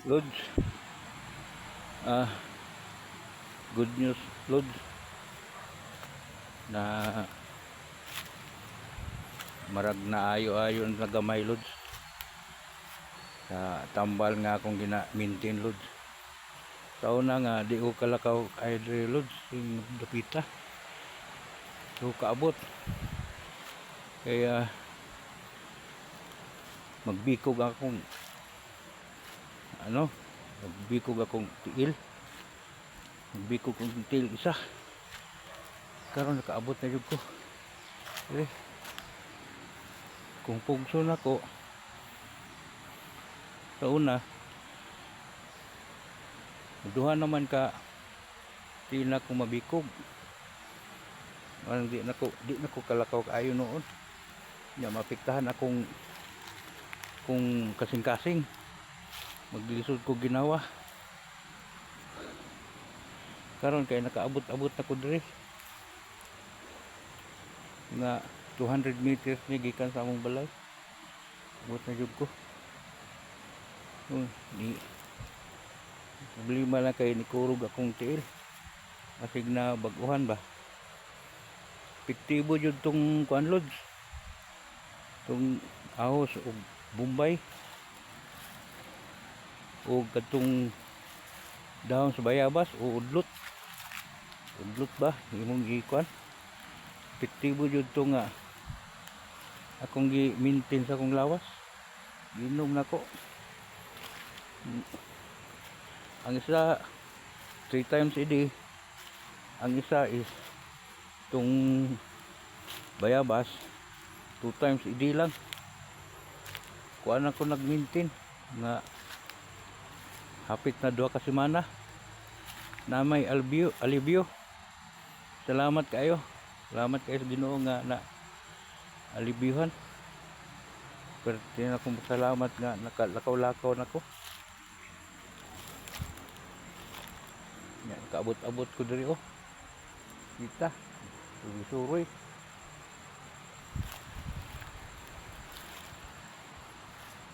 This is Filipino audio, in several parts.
Lods, ah, good news, Lods, na marag na ayo-ayo na gamay, Lods, sa tambal nga akong gina-maintain, Lods. Sa una nga, di ko kalakaw ay Lods, yung dapita. So, kaabot. Kaya, magbikog akong, magbikog akong tiil. Magbikog akong tiil isa. Karon nakaabot na yun ko. Eh, kung pugso na ko, sa una, duha naman ka, di na ko mabikog. Parang di na ko kalakaw kaayo noon. Nga mapiktahan akong kung kasing-kasing. Maglisod ko ginawa. Karon kay nakaabot-abot na ko diri. Nga 200 meters ni gikan sa among balay. Abot na jud ko. Di problema lang kay nikurog akong tiil. Asig na baguhan ba. Epektibo jud tong kuan, Lods. Tong ahos o Bombay o katong dahon sa bayabas o udlot ba imong gikuan. Epektibo jud to nga akong gi-maintain sa akong lawas. Ginom na ko. Ang isa 3 times a day, ang isa is tong bayabas 2 times a day lang. Kuan ako nag-maintain nga hapit na 2 ka semana na may alibyo. Salamat kayo sa Ginoo nga na alibyuhan. Pero tinan akong salamat nga nakalakaw-lakaw na ko. Yan, kaabot-abot ko diri oh. Kita. Suroy.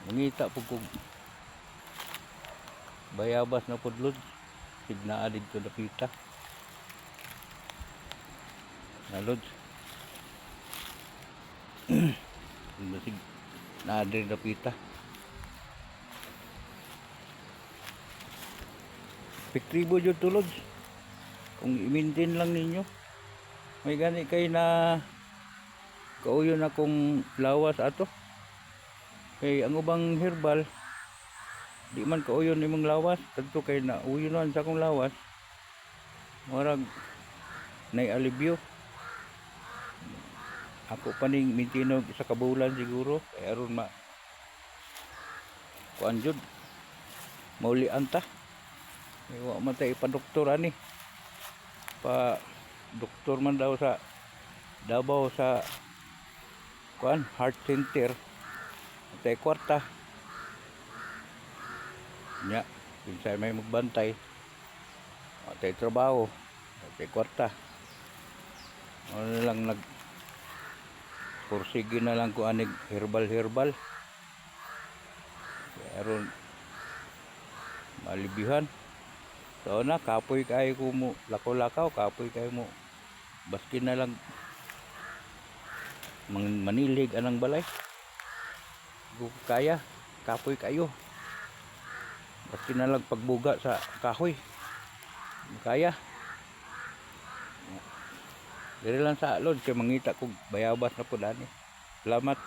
Mangita po kung bayabas na po, Lods. Signaa dito napita. Na, Lods. Masig na din napita. Epektibo jud to, Lods. Kung i-maintain lang ninyo. May gani kay na kauyon akong lawas ato. Kay ang ubang herbal di man kauyon imong lawas. Kadto kay na uyonan sa akong lawas. Murag nay alibyo. Ako pa ning mintinog sa kabulan siguro kay aron kuan jud mauli anta. Wa man tay pa-doktor ani. Pa doktor man daw sa Davao sa kuan heart center. Tay kwarta. Nya, pinsay may magbantay. Tay trabaho, tay kwarta. Ano lang pursige na lang ko anig herbal. Aron malibihan. So na kapoy kayo ko mo lakaw-lakaw, kapoy kayo mo. Baskin na lang manilig anang balay. Kaya kapoy kayo. Baskin na lang pagbuga sa kahoy. Kaya. Diri lang sa Lord kay mangita kog bayabas na pud ani. Salamat.